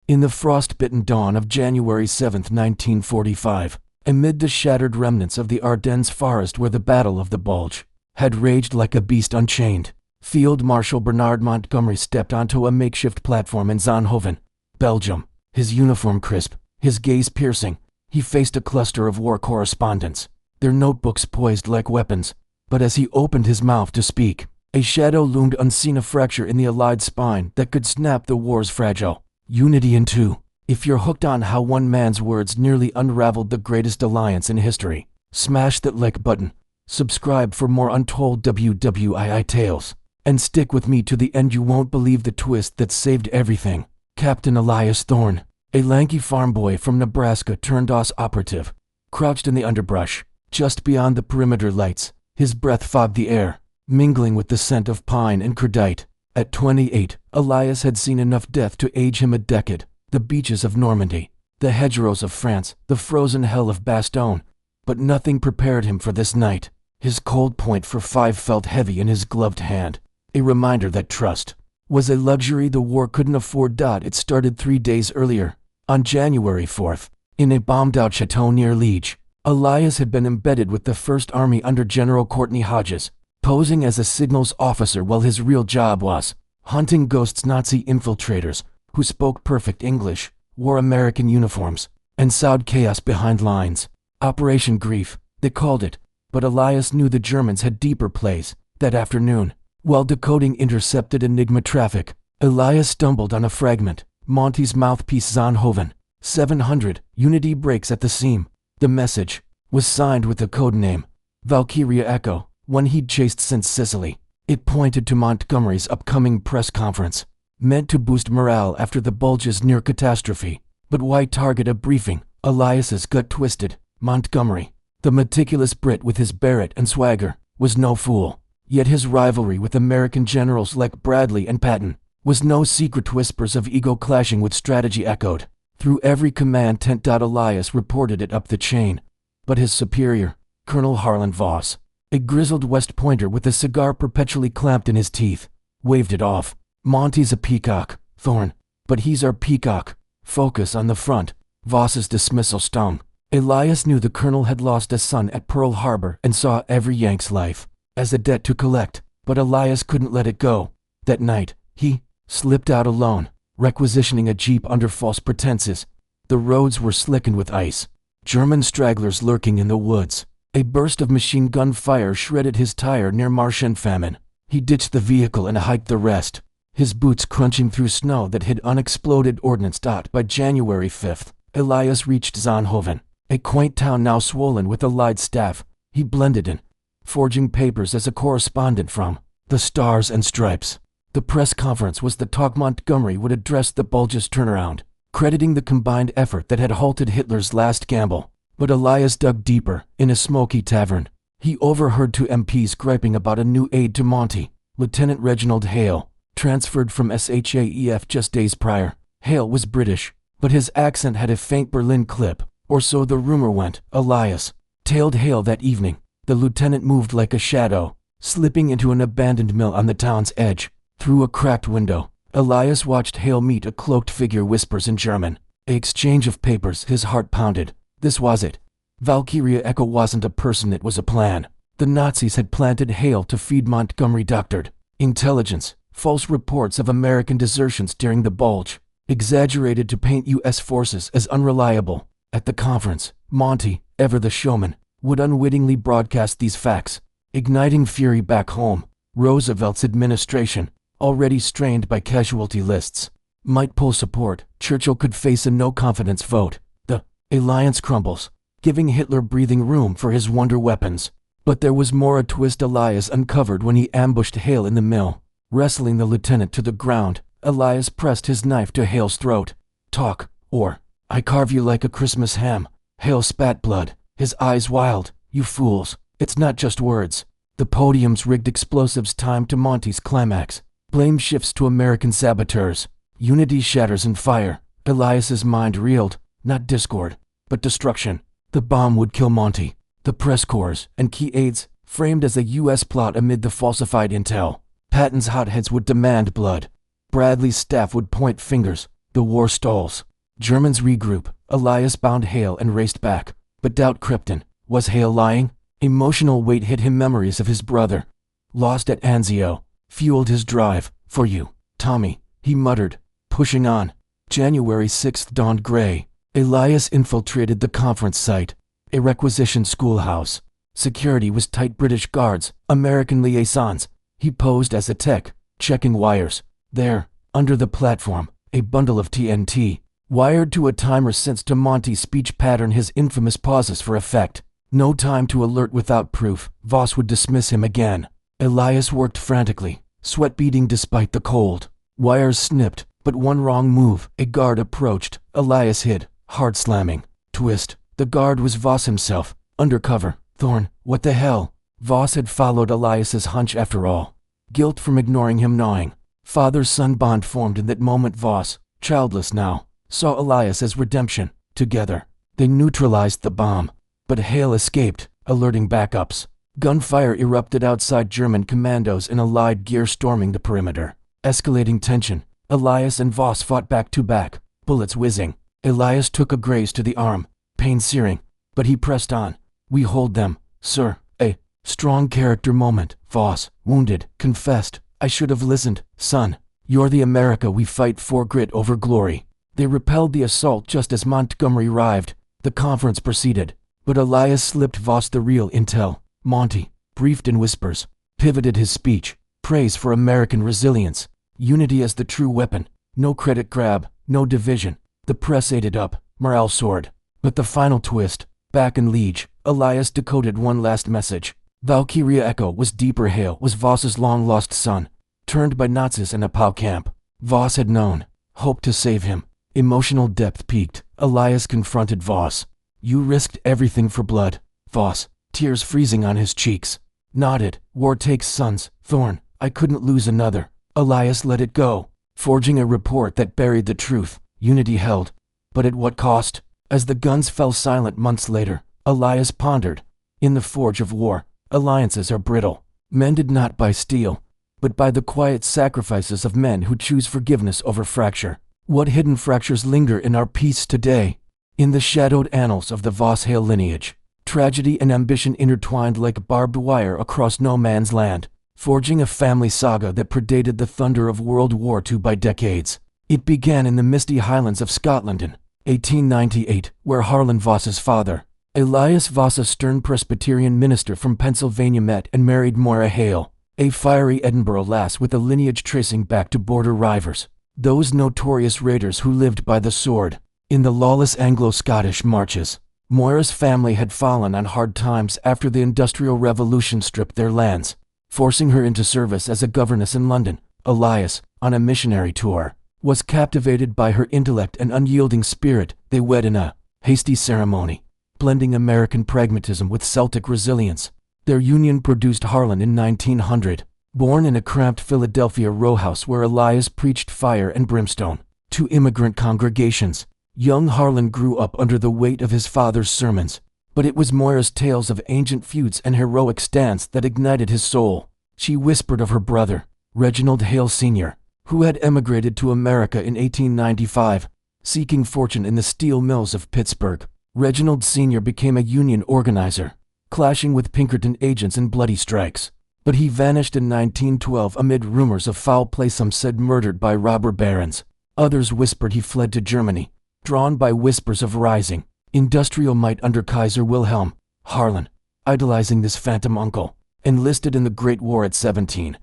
In the frost-bitten dawn of January 7, 1945, amid the shattered remnants of the Ardennes forest where the Battle of the Bulge had raged like a beast unchained, Field Marshal Bernard Montgomery stepped onto a makeshift platform in Zonhoven, Belgium. His uniform crisp, his gaze piercing, he faced a cluster of war correspondents, their notebooks poised like weapons. But as he opened his mouth to speak, a shadow loomed unseen, a fracture in the Allied spine that could snap the war's fragile unity in two. If you're hooked on how one man's words nearly unraveled the greatest alliance in history, smash that like button, subscribe for more untold WWII tales, and stick with me to the end. You won't believe the twist that saved everything. Captain Elias Thorne, a lanky farm boy from Nebraska turned DOS operative, crouched in the underbrush, just beyond the perimeter lights. His breath fogged the air, mingling with the scent of pine and credite. At 28, Elias had seen enough death to age him a decade. The beaches of Normandy, the hedgerows of France, the frozen hell of Bastogne. But nothing prepared him for this night. His Colt .45 felt heavy in his gloved hand, a reminder that trust was a luxury the war couldn't afford. It started 3 days earlier, on January 4th, in a bombed-out chateau near Liege. Elias had been embedded with the First Army under General Courtney Hodges, posing as a signals officer while his real job was hunting ghosts, Nazi infiltrators who spoke perfect English, wore American uniforms, and sowed chaos behind lines. Operation Grief, they called it, but Elias knew the Germans had deeper plays. That afternoon, while decoding intercepted Enigma traffic, Elias stumbled on a fragment. Monty's mouthpiece, Zonhoven 700, Unity breaks at the seam. The message was signed with the code name Valkyria Echo, one he'd chased since Sicily. It pointed to Montgomery's upcoming press conference, meant to boost morale after the Bulge's near catastrophe. But why target a briefing? Elias's gut twisted. Montgomery, the meticulous Brit with his Barrett and swagger, was no fool. Yet his rivalry with American generals like Bradley and Patton was no secret. Whispers of ego clashing with strategy echoed through every command tent. Elias reported it up the chain. But his superior, Colonel Harlan Voss, a grizzled West Pointer with a cigar perpetually clamped in his teeth, waved it off. Monty's a peacock, Thorne, but he's our peacock. Focus on the front. Voss's dismissal stung. Elias knew the colonel had lost a son at Pearl Harbor and saw every Yank's life as a debt to collect, but Elias couldn't let it go. That night, he slipped out alone, requisitioning a jeep under false pretenses. The roads were slickened with ice, German stragglers lurking in the woods. A burst of machine gun fire shredded his tire near Marchand Famine. He ditched the vehicle and hiked the rest, his boots crunching through snow that hid unexploded ordnance. By January 5th, Elias reached Zonhoven, a quaint town now swollen with Allied staff. He blended in, forging papers as a correspondent from the Stars and Stripes. The press conference was the talk. Montgomery would address the Bulge's turnaround, crediting the combined effort that had halted Hitler's last gamble. But Elias dug deeper. In a smoky tavern, he overheard two MPs griping about a new aide to Monty, Lieutenant Reginald Hale, transferred from SHAEF just days prior. Hale was British, but his accent had a faint Berlin clip, or so the rumor went. Elias tailed Hale that evening. The lieutenant moved like a shadow, slipping into an abandoned mill on the town's edge. Through a cracked window, Elias watched Hale meet a cloaked figure. Whispers in German, an exchange of papers. His heart pounded. This was it. Valkyria Echo wasn't a person, it was a plan. The Nazis had planted Hale to feed Montgomery doctored intelligence, false reports of American desertions during the Bulge, exaggerated to paint U.S. forces as unreliable. At the conference, Monty, ever the showman, would unwittingly broadcast these facts, igniting fury back home. Roosevelt's administration, already strained by casualty lists, might pull support. Churchill could face a no-confidence vote. The alliance crumbles, giving Hitler breathing room for his wonder weapons. But there was more. A twist Elias uncovered when he ambushed Hale in the mill. Wrestling the lieutenant to the ground, Elias pressed his knife to Hale's throat. Talk, or I carve you like a Christmas ham. Hale spat blood, his eyes wild. You fools, it's not just words. The podium's rigged explosives timed to Monty's climax. Blame shifts to American saboteurs. Unity shatters in fire. Elias's mind reeled, not discord, but destruction. The bomb would kill Monty, the press corps, and key aides, framed as a U.S. plot amid the falsified intel. Patton's hotheads would demand blood. Bradley's staff would point fingers. The war stalls. Germans regroup. Elias bound Hale and raced back. But doubt crept in. Was Hale lying? Emotional weight hit him, memories of his brother, lost at Anzio, fueled his drive. For you, Tommy, he muttered, pushing on. January 6th dawned gray. Elias infiltrated the conference site, a requisitioned schoolhouse. Security was tight. British guards, American liaisons. He posed as a tech, checking wires. There, under the platform, a bundle of TNT, wired to a timer sent to Monty's speech pattern, his infamous pauses for effect. No time to alert without proof. Voss would dismiss him again. Elias worked frantically, sweat beading despite the cold. Wires snipped, but one wrong move. A guard approached. Elias hid, hard slamming. Twist. The guard was Voss himself. Undercover. Thorne, what the hell? Voss had followed Elias's hunch after all. Guilt from ignoring him gnawing. Father-son bond formed in that moment. Voss, childless now, saw Elias as redemption. Together, they neutralized the bomb. But Hale escaped, alerting backups. Gunfire erupted outside. German commandos in allied gear storming the perimeter. Escalating tension. Elias and Voss fought back to back, bullets whizzing. Elias took a graze to the arm, pain searing, but he pressed on. We hold them, sir. A strong character moment. Voss, wounded, confessed. I should have listened, son. You're the America we fight for. Grit over glory. They repelled the assault just as Montgomery arrived. The conference proceeded. But Elias slipped Voss the real intel. Monty, briefed in whispers, pivoted his speech. Praise for American resilience. Unity as the true weapon. No credit grab, no division. The press ate it up. Morale soared. But the final twist. Back in Liege, Elias decoded one last message. Valkyria Echo was deeper. Hale was Voss's long-lost son, turned by Nazis in a POW camp. Voss had known, hoped to save him. Emotional depth peaked. Elias confronted Voss. You risked everything for blood. Voss, tears freezing on his cheeks, nodded. War takes sons. Thorne, I couldn't lose another. Elias let it go, forging a report that buried the truth. Unity held. But at what cost? As the guns fell silent months later, Elias pondered. In the forge of war, alliances are brittle, mended not by steel, but by the quiet sacrifices of men who choose forgiveness over fracture. What hidden fractures linger in our peace today? In the shadowed annals of the Voss-Hale lineage, tragedy and ambition intertwined like barbed wire across no man's land, forging a family saga that predated the thunder of World War II by decades. It began in the misty highlands of Scotland in 1898, where Harlan Voss's father, Elias Voss, a stern Presbyterian minister from Pennsylvania, met and married Moira Hale, a fiery Edinburgh lass with a lineage tracing back to border rivers, those notorious raiders who lived by the sword. In the lawless Anglo-Scottish marches, Moira's family had fallen on hard times after the Industrial Revolution stripped their lands, forcing her into service as a governess in London. Elias, on a missionary tour, was captivated by her intellect and unyielding spirit. They wed in a hasty ceremony, blending American pragmatism with Celtic resilience. Their union produced Harlan in 1900, born in a cramped Philadelphia row house where Elias preached fire and brimstone to immigrant congregations. Young Harlan grew up under the weight of his father's sermons, but it was Moira's tales of ancient feuds and heroic stance that ignited his soul. She whispered of her brother, Reginald Hale Sr., who had emigrated to America in 1895, seeking fortune in the steel mills of Pittsburgh. Reginald Sr. became a union organizer, clashing with Pinkerton agents in bloody strikes. But he vanished in 1912 amid rumors of foul play. Some said murdered by robber barons. Others whispered he fled to Germany, drawn by whispers of rising industrial might under Kaiser Wilhelm. Harlan, idolizing this phantom uncle, enlisted in the Great War at 17,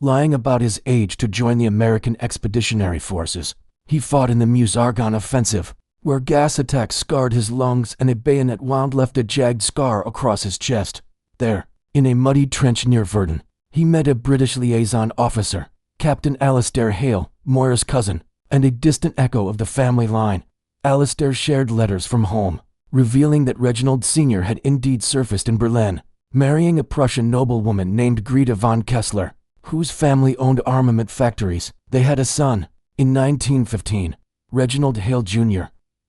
lying about his age to join the American Expeditionary Forces. He fought in the Meuse-Argonne offensive, where gas attacks scarred his lungs and a bayonet wound left a jagged scar across his chest. There, in a muddy trench near Verdun, he met a British liaison officer, Captain Alistair Hale, Moira's cousin, and a distant echo of the family line. Alistair shared letters from home, revealing that Reginald Sr. had indeed surfaced in Berlin, marrying a Prussian noblewoman named Greta von Kessler, whose family owned armament factories. They had a son. In 1915, Reginald Hale Jr.,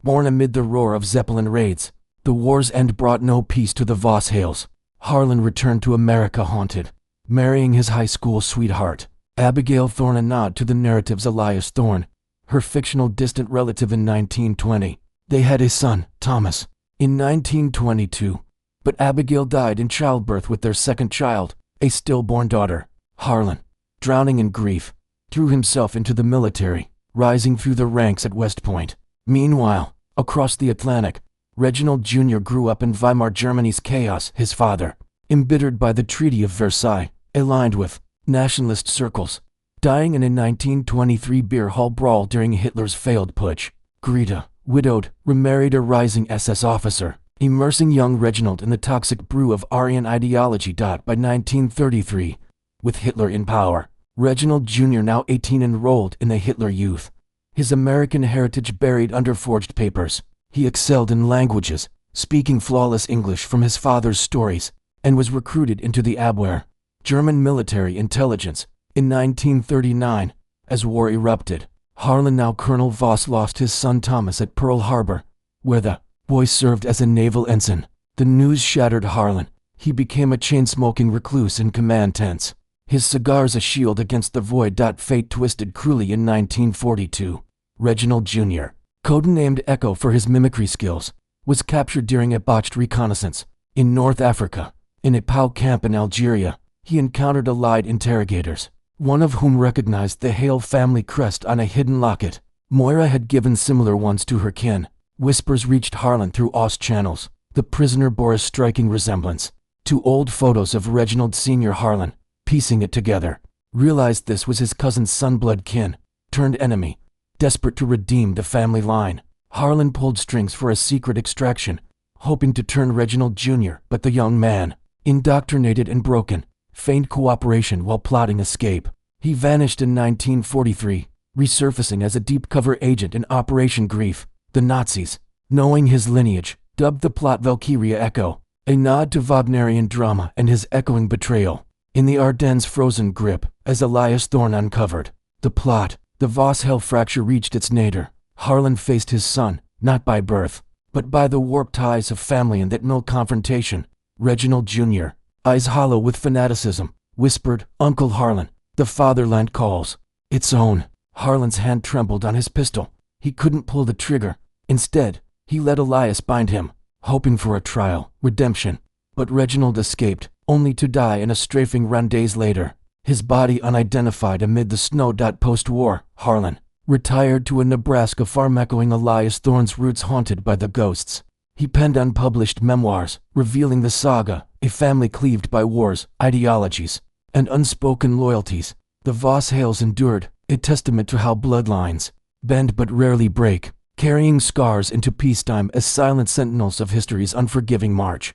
born amid the roar of Zeppelin raids. The war's end brought no peace to the Voss-Hales. Harlan returned to America haunted, marrying his high school sweetheart, Abigail Thorne. A nod to the narratives Elias Thorne, her fictional distant relative in 1920. They had a son, Thomas, in 1922, but Abigail died in childbirth with their second child, a stillborn daughter. Harlan, drowning in grief, threw himself into the military, rising through the ranks at West Point. Meanwhile, across the Atlantic, Reginald Jr. grew up in Weimar Germany's chaos. His father, embittered by the Treaty of Versailles, aligned with nationalist circles, dying in a 1923 beer hall brawl during Hitler's failed putsch. Greta, widowed, remarried a rising SS officer, immersing young Reginald in the toxic brew of Aryan ideology. By 1933, with Hitler in power, Reginald Jr., now 18, enrolled in the Hitler Youth, his American heritage buried under forged papers. He excelled in languages, speaking flawless English from his father's stories, and was recruited into the Abwehr, German military intelligence, in 1939. As war erupted, Harlan, now Colonel Voss, lost his son Thomas at Pearl Harbor, where the boy served as a naval ensign. The news shattered Harlan. He became a chain-smoking recluse in command tents, his cigars a shield against the void. Fate twisted cruelly in 1942. Reginald Jr., codenamed Echo for his mimicry skills, was captured during a botched reconnaissance in North Africa. In a POW camp in Algeria, he encountered allied interrogators, one of whom recognized the Hale family crest on a hidden locket. Moira had given similar ones to her kin. Whispers reached Harlan through Oz channels. The prisoner bore a striking resemblance to old photos of Reginald Sr. Harlan, piecing it together, realized this was his cousin's son-blood kin, turned enemy. Desperate to redeem the family line, Harlan pulled strings for a secret extraction, hoping to turn Reginald Jr., but the young man, indoctrinated and broken, feigned cooperation while plotting escape. He vanished in 1943, resurfacing as a deep-cover agent in Operation Grief. The Nazis, knowing his lineage, dubbed the plot Valkyria Echo, a nod to Wagnerian drama and his echoing betrayal. In the Ardennes' frozen grip, as Elias Thorne uncovered the plot, the Voss-Hale fracture reached its nadir. Harlan faced his son, not by birth, but by the warped ties of family and that no confrontation. Reginald Jr., eyes hollow with fanaticism, whispered, "Uncle Harlan, the fatherland calls." Its own. Harlan's hand trembled on his pistol. He couldn't pull the trigger. Instead, he let Elias bind him, hoping for a trial, redemption. But Reginald escaped, only to die in a strafing run days later, his body unidentified amid the snow. Post-war, Harlan retired to a Nebraska farm echoing Elias Thorne's roots, haunted by the ghosts. He penned unpublished memoirs, revealing the saga, a family cleaved by wars, ideologies, and unspoken loyalties. The Voss-Hales endured, a testament to how bloodlines bend but rarely break, carrying scars into peacetime as silent sentinels of history's unforgiving march.